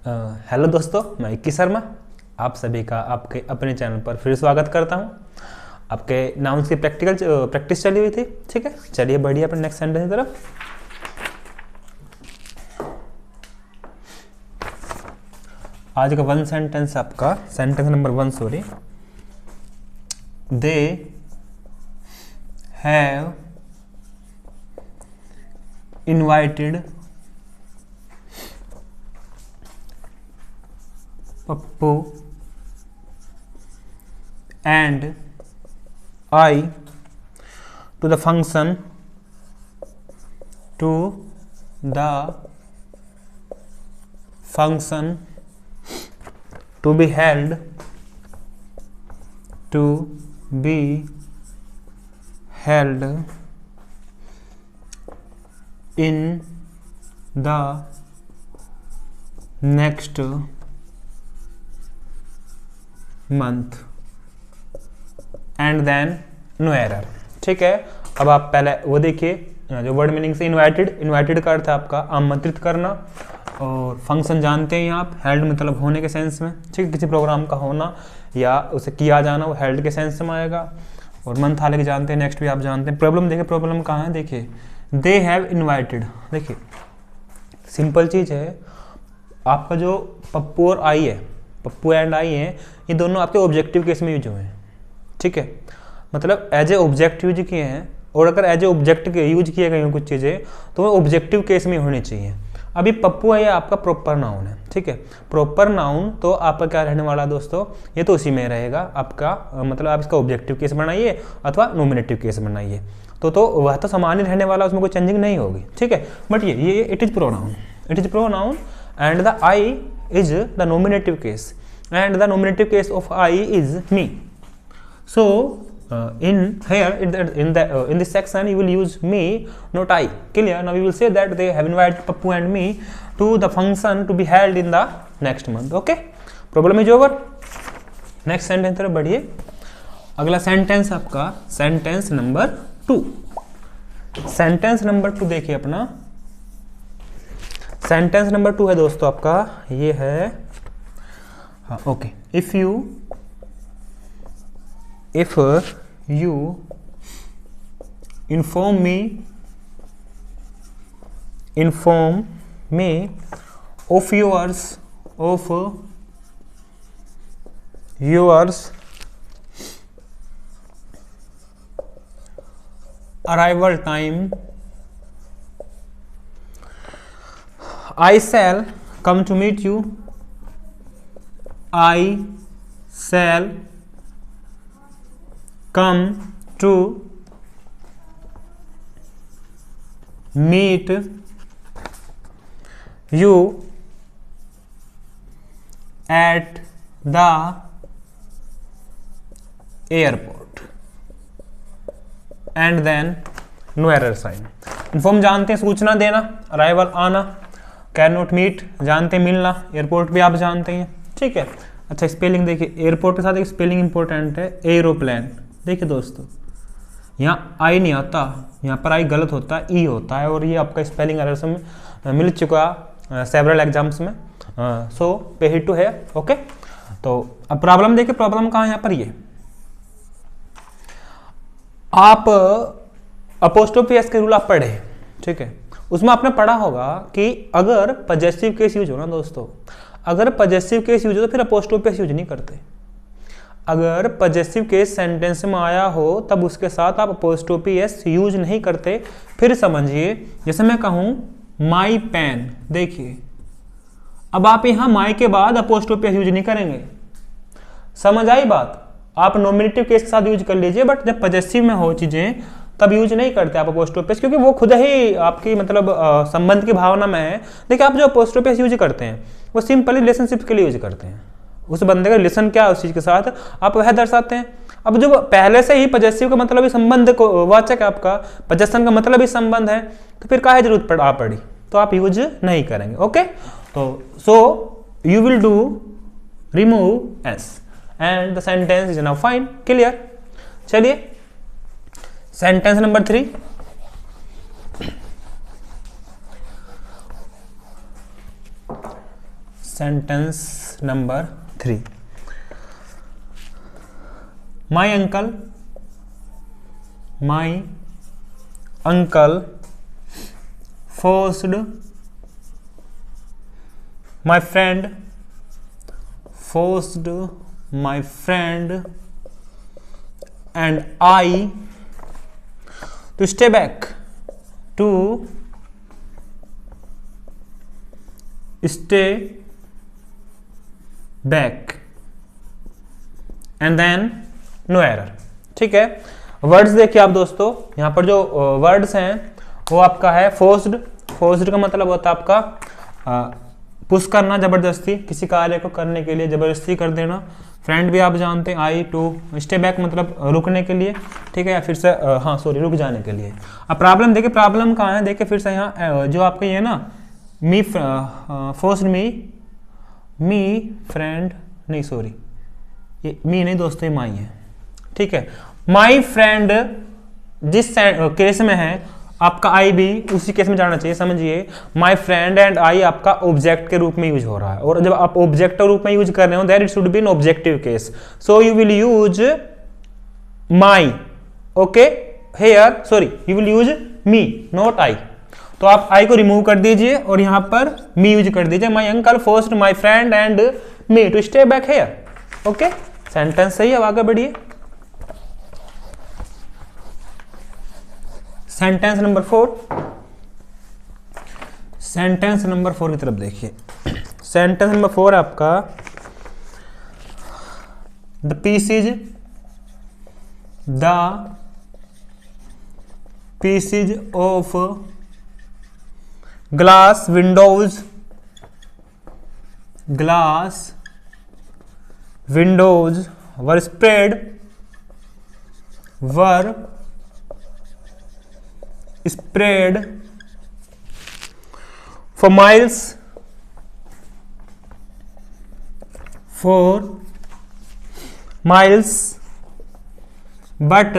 Hello दोस्तों, मैं इक्की शर्मा आप सभी का आपके अपने चैनल पर फिर स्वागत करता हूं। आपके नाउन्स की प्रैक्टिस चली हुई थी, ठीक है। चलिए बढ़िया अपने नेक्स्ट सेंटेंस की तरफ। आज का वन सेंटेंस आपका sentence number 1 sorry. They have invited Pappu and I to the function to be held in the next month and then no error, ठीक है। अब आप पहले वो देखिए, जो वर्ड मीनिंग से इनवाइटेड का अर्थ है आपका आमंत्रित करना, और फंक्शन जानते हैं आप, हेल्ड मतलब होने के सेंस में, ठीक है। किसी प्रोग्राम का होना या उसे किया जाना वो हेल्ड के सेंस में आएगा। और मंथ हालांकि जानते हैं, नेक्स्ट भी आप जानते हैं। प्रॉब्लम देखिए, प्रॉब्लम कहाँ है, देखिए दे हैव इन्वाइटेड। देखिए सिंपल चीज़ है, आपका जो पप्पू और आई है, पप्पू एंड आई हैं, ये दोनों आपके ऑब्जेक्टिव केस में यूज हुए हैं, ठीक है। मतलब एज ए ऑब्जेक्ट यूज किए हैं, और अगर एज ए ऑब्जेक्ट के यूज किए गए हैं कुछ चीज़ें तो वो ऑब्जेक्टिव केस में होनी चाहिए। अभी पप्पू है, ये आपका प्रॉपर नाउन है, ठीक है। प्रॉपर नाउन तो आपका क्या रहने वाला है दोस्तों, ये तो उसी में रहेगा आपका, मतलब आप इसका ऑब्जेक्टिव केस बनाइए अथवा नॉमिनेटिव केस बनाइए, तो वह तो समान ही रहने वाला, उसमें कोई चेंजिंग नहीं होगी, ठीक है। बट ये it is pronoun and the I is the nominative case, and the nominative case of I is me. So in this section you will use me, not I. Clear? Now we will say that they have invited Pappu and me to the function to be held in the next month. Okay, problem is over. Next sentence तरफ बढ़िए। अगला sentence आपका sentence number 2। Sentence number 2 देखिए अपना, sentence number 2 है दोस्तों आपका, ये है, हाँ okay. If you inform me of yours arrival time, I shall come to meet you. I shall come to meet you at the airport. And then no error sign. Inform जानते हैं सूचना देना, अराइवल आना, can not meet जानते हैं मिलना, airport भी आप जानते हैं, ठीक है। अच्छा स्पेलिंग देखिए, एयरपोर्ट के साथ एक स्पेलिंग इंपॉर्टेंट है, एरोप्लेन। देखिए दोस्तों यहाँ आई नहीं आता, यहाँ पर आई गलत होता है, ई होता है, और ये आपका स्पेलिंग एरर से मिल चुका सेवरल एग्जाम्स में, सो पे हिट टू है, ओके। तो अब प्रॉब्लम देखिए, प्रॉब्लम कहाँ है यहाँ पर, ये आप अपोस्ट्रोफी एस के रूल आप पढ़े, ठीक है। उसमें आपने पढ़ा होगा कि अगर पजेसिव केस यूज हो ना दोस्तों, अगर पजेसिव केस यूज हो तो फिर अपोस्ट्रोफी एस यूज नहीं करते। अगर पजेसिव केस सेंटेंस में आया हो तब उसके साथ आप अपोस्ट्रोफी एस यूज नहीं करते। फिर समझिए, जैसे मैं कहूं माई पेन, देखिए अब आप यहां माई के बाद अपोस्ट्रोफी एस यूज नहीं करेंगे, समझ आई बात। आप नॉमिनेटिव केस के साथ यूज कर लीजिए, बट जब पजेसिव में हो चीजें तब यूज नहीं करते आप अपोस्ट्रोफी एस, क्योंकि वो खुद ही आपकी मतलब संबंध की भावना में है। देखिए आप जो अपोस्ट्रोफी एस यूज करते हैं वो सिंपली रिलेशनशिप के लिए यूज करते हैं, उस बंदे का रिलेशन क्या है उस चीज के साथ आप वह दर्शाते हैं। अब जो पहले से ही पजेसिव का मतलब ही संबंध को वाचक है, आपका पजेशन का मतलब ही संबंध है, तो फिर काहे जरूरत पड़ी, तो आप यूज नहीं करेंगे, ओके। तो so you will do remove S and the sentence is now fine, clear. चलिए sentence number 3, sentence number 3, my uncle forced my friend and I to stay back and then no error। ठीक है, words देखिए आप दोस्तों, यहाँ पर जो words हैं वो आपका है फोर्स्ड का मतलब होता है आपका पुश करना, जबरदस्ती किसी कार्य को करने के लिए जबरदस्ती कर देना। फ्रेंड भी आप जानते हैं, आई टू स्टे बैक मतलब रुकने के लिए, ठीक है, या फिर से रुक जाने के लिए। अब प्रॉब्लम देखिए, प्रॉब्लम कहाँ है, देखिए फिर से यहाँ जो आपका ये ना मी फोर्स्ड मी फ्रेंड नहीं, सॉरी ये मी नहीं दोस्तों, ये माई है, ठीक है। माई फ्रेंड जिस केस में है आपका आई भी उसी केस में जाना चाहिए। समझिए, माई फ्रेंड एंड आई आपका ऑब्जेक्ट के रूप में यूज हो रहा है, और जब आप ऑब्जेक्ट के रूप में यूज कर रहे हो there it should be an objective case, so you will use my, okay, here sorry you will use me not I. तो आप आई को रिमूव कर दीजिए और यहां पर मी यूज कर दीजिए। My uncle forced my friend and me to stay back here, okay, sentence सही है। अब आगे बढ़िए, सेंटेंस नंबर 4, सेंटेंस नंबर 4 की तरफ देखिए। सेंटेंस नंबर 4 आपका the pieces of glass windows were spread for miles but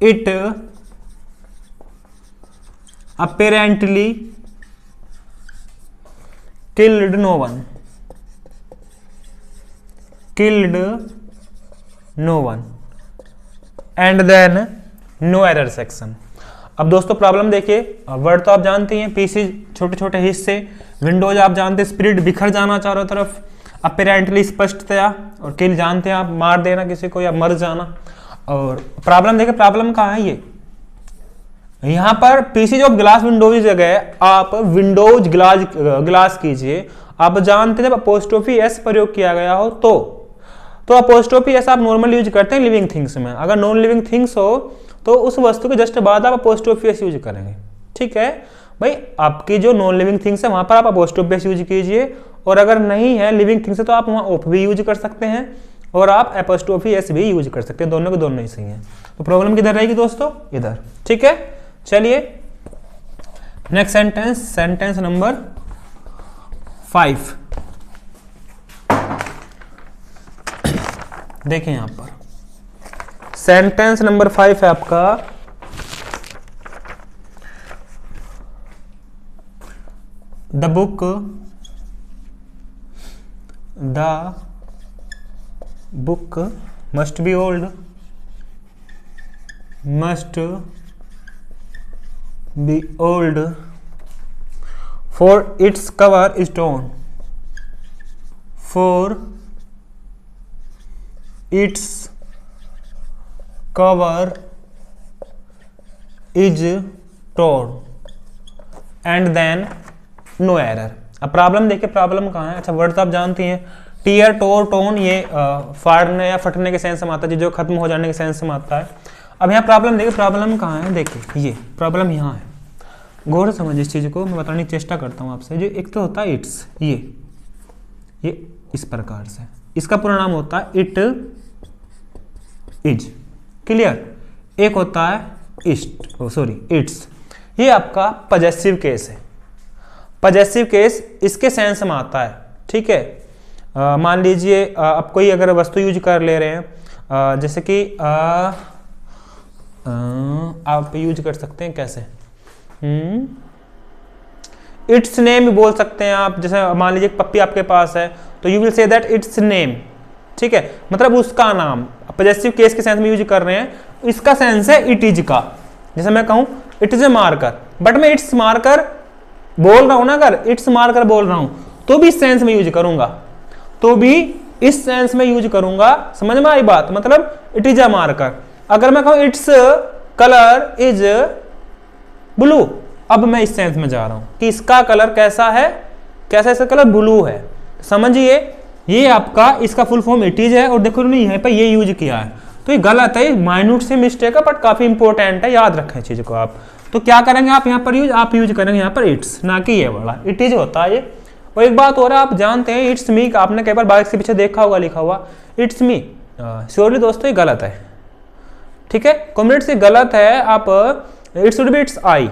it apparently killed no one and then no error section। अब दोस्तों प्रॉब्लम देखिए, वर्ड तो आप जानते हैं, पीसीज छोटे छोटे हिस्से, विंडोज आप जानते हैं स्प्रेड बिखर जाना चारों तरफ, अपेरेंटली स्पष्टतया, और किल जानते हैं आप मार देना किसी को या मर जाना। और प्रॉब्लम देखिए, प्रॉब्लम कहाँ है, ये यहाँ पर पीसीज ऑफ ग्लास विंडोज की जगह आप विंडोज ग्लास कीजिए। आप जानते हैं जब अपोस्ट्रोफी एस प्रयोग किया गया हो तो अपोस्ट्रोफी एस आप नॉर्मल यूज करते हैं लिविंग थिंग्स में। अगर नॉन लिविंग थिंग्स हो तो उस वस्तु के जस्ट बाद आप अपोस्ट्रोफी एस यूज करेंगे, ठीक है भाई। आपकी जो नॉन लिविंग थिंग्स है वहां पर आप अपोस्ट्रोफी एस यूज कीजिए, और अगर नहीं है लिविंग थिंग्स है तो आप वहां ऑफ भी यूज कर सकते हैं और आप एपोस्ट्रोफी एस भी यूज कर सकते हैं, दोनों के दोनों ही सही हैं। तो प्रॉब्लम किधर रहेगी दोस्तों, इधर, ठीक है। चलिए नेक्स्ट सेंटेंस, सेंटेंस नंबर 5 देखें, यहां पर सेंटेंस नंबर 5 है आपका the book must be old for its cover is torn, and then no error। अब प्रॉब्लम देखिए, प्रॉब्लम कहाँ है। अच्छा, वर्ड तो आप जानती हैं, टीयर, टोर, टोन, ये फाड़ने या फटने के सेंस में आता है, जो खत्म हो जाने के सेंस में आता है। अब यहाँ प्रॉब्लम देखिए, प्रॉब्लम कहाँ है, देखिए ये प्रॉब्लम यहाँ है। गौर से समझ इस चीज़ को, मैं बताने की चेष्टा करता हूँ आपसे। जो एक तो होता है इट्स, ये इस प्रकार से, इसका पूरा नाम होता है इट इज, क्लियर। एक होता है इट्स, ये आपका पजेसिव केस है। पजेसिव केस इसके सेंस में आता है, ठीक है। मान लीजिए आप कोई अगर वस्तु यूज कर ले रहे हैं, जैसे कि आप यूज कर सकते हैं कैसे, इट्स नेम भी बोल सकते हैं आप, जैसे मान लीजिए पप्पी आपके पास है तो you will say that it's name, ठीक है, मतलब उसका नाम। पॉजेसिव केस के सेंस में यूज कर रहे हैं, इसका सेंस है इट इज का। जैसे मैं कहूं it is a marker, but मैं इट्स मार्कर बोल रहा हूं ना, अगर इट्स मार्कर बोल रहा हूं तो भी इस सेंस में यूज करूंगा, तो भी इस सेंस में यूज करूंगा। समझ में आई बात, मतलब इट इज अ मार्कर। अगर मैं कहूं इट्स कलर इज ब्लू, अब मैं इस सेंस में जा रहा हूं कि इसका कलर कैसा है, कैसा इसका कलर ब्लू है। समझिए ये आपका इसका फुल फॉर्म इट इज है, और देखो उन्होंने यहाँ पे ये यूज किया है, तो ये गलत है, माइन्यूट से मिस्टेक है, बट काफी इंपॉर्टेंट है, याद रखें चीज को आप। तो क्या करेंगे आप यहाँ पर यूज, आप यूज करेंगे यहाँ पर इट्स, ना कि ये वाला इट इज होता है ये। और एक बात और आप जानते हैं इट्स मी, आपने कई बार बाइक के पीछे देखा होगा लिखा हुआ इट्स मी, श्योरली दोस्तों ये गलत है, ठीक है, कॉम्रेड्स ये गलत है। आप it should B it's I,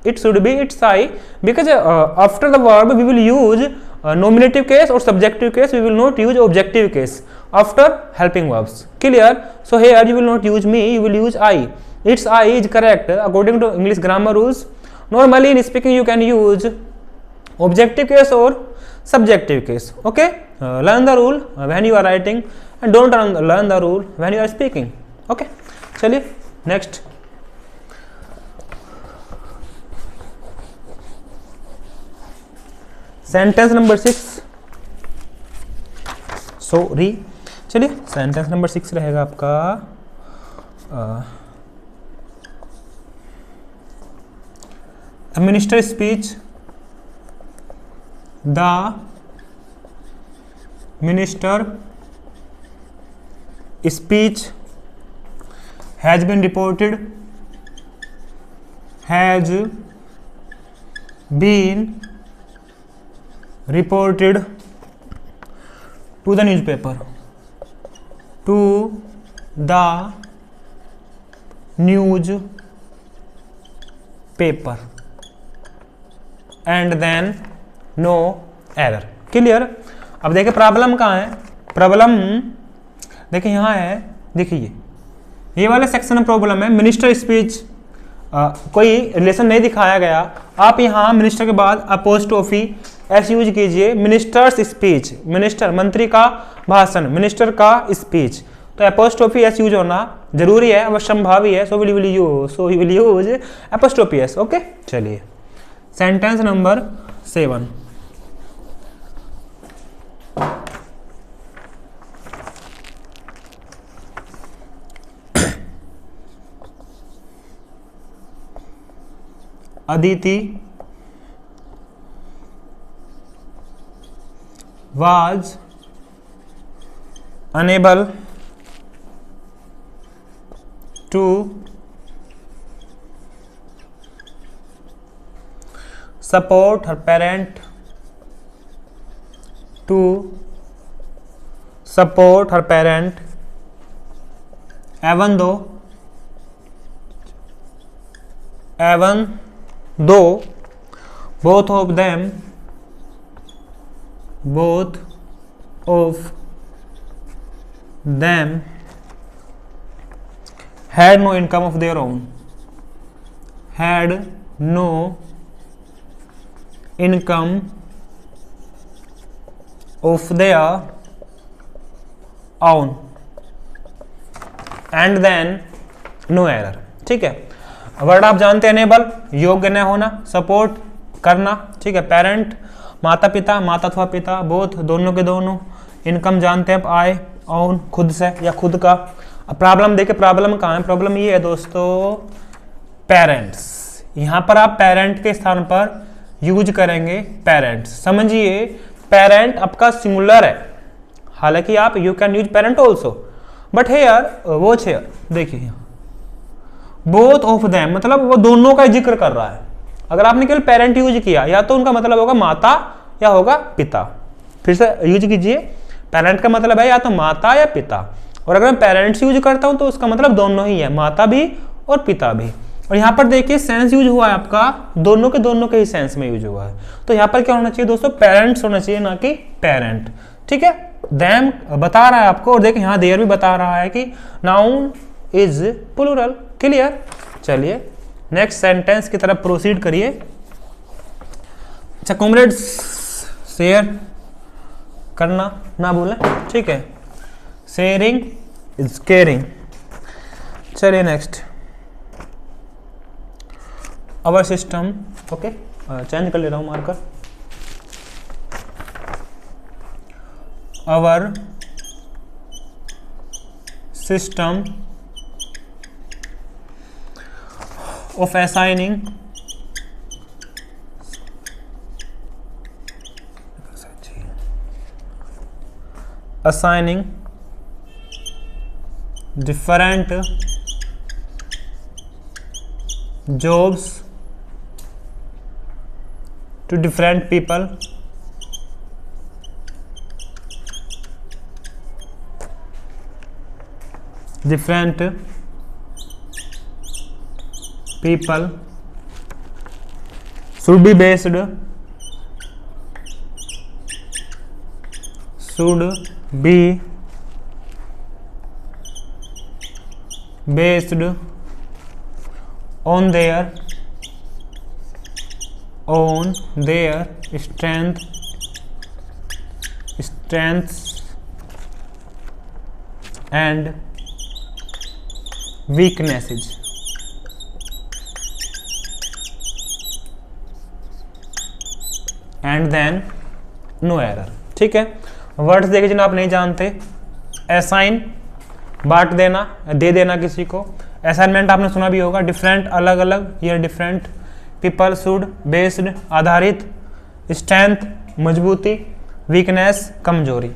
it should be its I, because after the verb we will use nominative case or subjective case, we will not use objective case after helping verbs. Clear? So here you will not use me, you will use I. Its I is correct according to English grammar rules. Normally in speaking you can use objective case or subjective case. Okay, learn the rule when you are writing and don't learn the rule when you are speaking. Okay, चलिए next. Sentence number 6, sorry, चलिए sentence number 6 रहेगा आपका the minister speech, the minister speech has been reported, has been reported to the newspaper, to the newspaper, and then no error. Clear? अब देखिए problem कहाँ है, problem देखिए यहाँ है, देखिए ये वाले सेक्शन में प्रॉब्लम है मिनिस्टर स्पीच, कोई रिलेशन नहीं दिखाया गया। आप यहाँ मिनिस्टर के बाद अपोस्ट्रोफी एस यूज कीजिए, मिनिस्टर्स स्पीच, मिनिस्टर मंत्री का भाषण, मिनिस्टर का स्पीच, तो अपोस्ट्रोफी एस यूज होना जरूरी है, अवश्यंभावी है, so will use apostrophe S. Okay, चलिए sentence number 7, Aditi was unable to support her parent, even though both of them had no income of their own, and then no error। ठीक है, word आप जानते हैं एनेबल योग्य न होना, support करना, ठीक है, पेरेंट माता पिता, माता अथवा पिता, बोथ दोनों के दोनों, इनकम जानते हैं आय, ऑन खुद से या खुद का। अब प्रॉब्लम देखिए, प्रॉब्लम कहाँ है, प्रॉब्लम ये है दोस्तों पेरेंट्स, यहाँ पर आप पेरेंट के स्थान पर यूज करेंगे पेरेंट्स। समझिए पेरेंट आपका सिंगुलर है, हालांकि आप you can use parent also, but here वो चेयर देखिए बोथ ऑफ देम, मतलब वो दोनों का जिक्र कर रहा है। अगर आपने केवल पेरेंट यूज किया या तो उनका मतलब होगा माता या होगा पिता। फिर से यूज कीजिए, पेरेंट का मतलब है या तो माता या पिता, और अगर मैं पेरेंट्स यूज करता हूं तो उसका मतलब दोनों ही है, माता भी और पिता भी। और यहाँ पर देखिए सेंस यूज हुआ है आपका दोनों के ही सेंस में यूज हुआ है, तो यहाँ पर क्या होना चाहिए दोस्तों, पेरेंट्स होना चाहिए ना कि पेरेंट। ठीक है, देम बता रहा है आपको, और देखिए यहाँ देयर भी बता रहा है कि नाउन इज प्लूरल। क्लियर? चलिए नेक्स्ट सेंटेंस की तरफ प्रोसीड करिए। अच्छा कॉमरेड्स, शेयर करना ना भूलें, ठीक है। Sharing is caring. चलिए next, our system, okay change कर ले रहा हूं marker. Our system of assigning different jobs to different people should be based on their strengths and weaknesses। And then no error, ठीक है। वर्ड्स देखे जिन्हें आप नहीं जानते, असाइन बांट देना, दे देना किसी को। असाइनमेंट आपने सुना भी होगा, डिफरेंट अलग अलग, ये डिफरेंट। पीपल शुड बेस्ड आधारित, स्ट्रेंथ मजबूती, वीकनेस कमजोरी।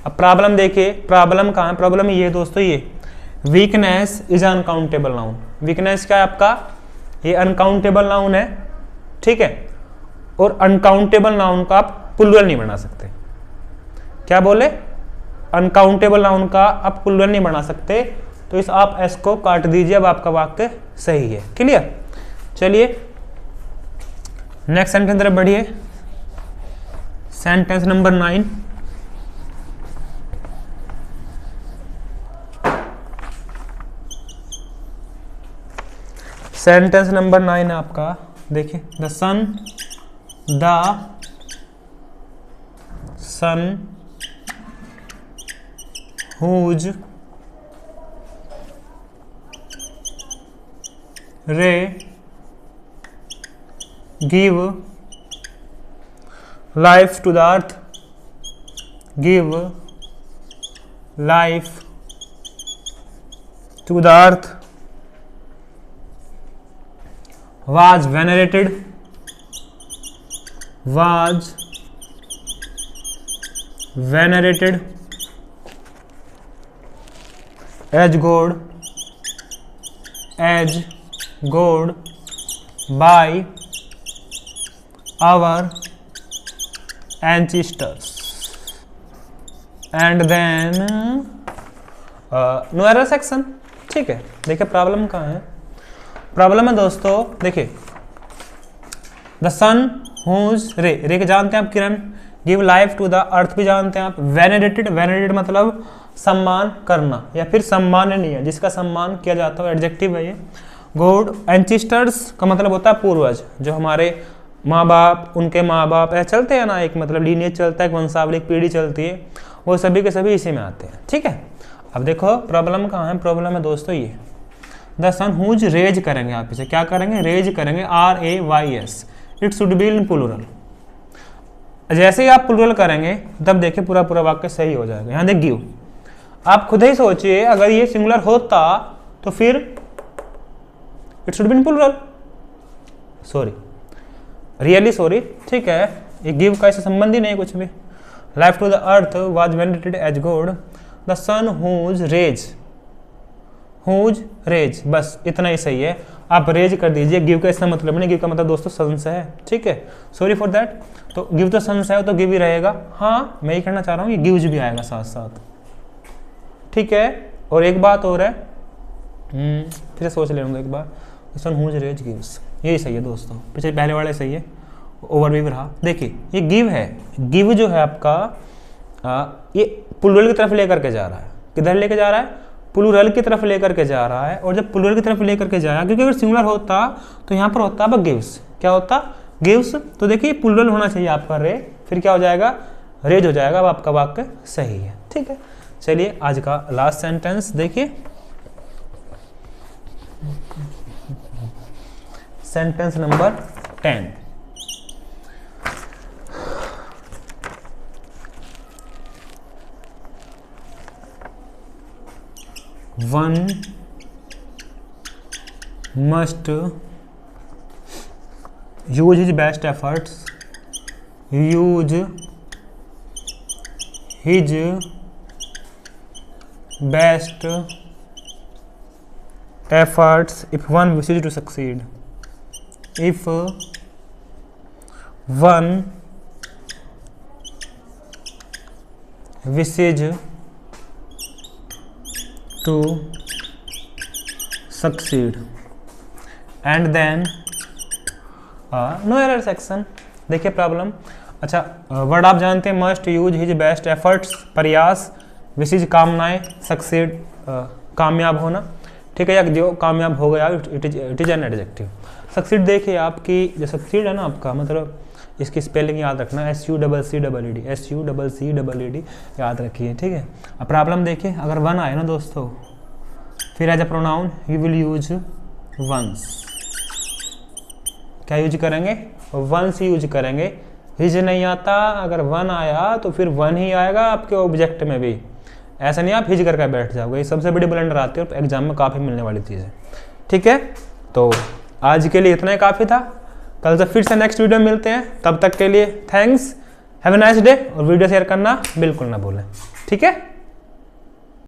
अब प्रॉब्लम देखिए, प्रॉब्लम कहाँ है, प्रॉब्लम ये दोस्तों, ये weakness is uncountable noun. Weakness क्या है आपका, ये अनकाउंटेबल नाउन है, ठीक है। और अनकाउंटेबल नाउन का आप प्लूरल नहीं बना सकते। क्या बोले, अनकाउंटेबल नाउन का आप प्लूरल नहीं बना सकते, तो इस आप एस को काट दीजिए, अब आपका वाक्य सही है। क्लियर। चलिए नेक्स्ट सेंटेंस की तरफ बढ़िए। Sentence number 9। सेंटेंस नंबर 9 है आपका, देखिए। The sun whose ray give life to the earth, was venerated as God by our ancestors, and then no error section, ठीक है। देखिए प्रॉब्लम कहाँ है, प्रॉब्लम है दोस्तों, देखिए द सन हुज रे के जानते हैं आप, Kiran. Give life to the earth भी जानते हैं आप। वेनेरेटेड मतलब सम्मान करना या फिर सम्माननीय, जिसका सम्मान किया जाता है, एडजेक्टिव है ये। गॉड, एंसेस्टर्स का मतलब होता है पूर्वज, जो हमारे माँ बाप, उनके माँ बाप ऐसे चलते हैं ना, एक मतलब लीनियज चलता है, एक वंशावली, एक पीढ़ी चलती है, वो सभी के सभी इसी में आते हैं, ठीक है। अब देखो प्रॉब्लम कहाँ है, प्रॉब्लम है दोस्तों ये, द सन हुज रेज करेंगे आप इसे, क्या करेंगे, रेज करेंगे, RAYS, it should be in plural. जैसे ही आप प्लूरल करेंगे तब देखिए पूरा पूरा वाक्य सही हो जाएगा। यहाँ देख गिव, आप खुद ही सोचिए, अगर ये सिंगुलर होता तो फिर it should be in plural, sorry, really sorry, ठीक है। ये गिव का इससे संबंध ही नहीं कुछ भी। Life to the earth was venerated as God, the sun whose rays, बस इतना ही सही है। आप रेज कर दीजिए, गिव का इसका मतलब नहीं, गिव का मतलब दोस्तों सन से है, ठीक है। सॉरी फॉर दैट, तो गिव तो सन से है तो गिव ही रहेगा। हाँ मैं ये कहना चाह रहा हूँ, ये गिव्स भी आएगा साथ साथ, ठीक है। और एक बात और है, फिर सोच ले लूँगा एक बार, सन हुज रेज गिव्स, यही सही है दोस्तों, पिछले पहले वाले सही है, ओवरव्यू रहा। देखिए ये गिव है, गिव जो है आपका ये प्लूरल की तरफ लेकर के जा रहा है। किधर लेके जा रहा है, प्लूरल की तरफ लेकर के जा रहा है। और जब प्लूरल की तरफ लेकर के जाया, क्योंकि अगर सिंगुलर होता तो यहाँ पर होता अब गिव्स, क्या होता, गिव्स, तो देखिए प्लूरल होना चाहिए आपका रे, फिर क्या हो जाएगा, रेज हो जाएगा। अब आपका वाक्य सही है, ठीक है। चलिए आज का लास्ट सेंटेंस देखिए, sentence number 10। One must use his best efforts, use his best efforts if one wishes to succeed. If one wishes to succeed, and then no error section. देखिए प्रॉब्लम, अच्छा वर्ड आप जानते हैं, must use his best efforts प्रयास, विशेष कामनाएं, succeed कामयाब होना, ठीक है। या जो कामयाब हो गया it is an adjective. Succeed देखिए आपकी जो सक्सीड है ना आपका, मतलब इसकी स्पेलिंग याद रखना, SUCCEED, SUCCEED याद रखिए, ठीक है। अब प्रॉब्लम देखिए, अगर वन आए ना दोस्तों, फिर as a pronoun you will use ones, क्या यूज करेंगे, वंस यूज करेंगे। हिज नहीं आता, अगर वन आया तो फिर वन ही आएगा आपके ऑब्जेक्ट में भी, ऐसा नहीं आप हिज करके बैठ जाओगे। ये सबसे बड़ी ब्लंडर आती है और एग्जाम में काफ़ी मिलने वाली चीज़ है, ठीक है। तो आज के लिए इतना ही काफ़ी था, कल से फिर से नेक्स्ट वीडियो मिलते हैं, तब तक के लिए thanks, have a nice day, और वीडियो शेयर करना बिल्कुल ना भूलें, ठीक है।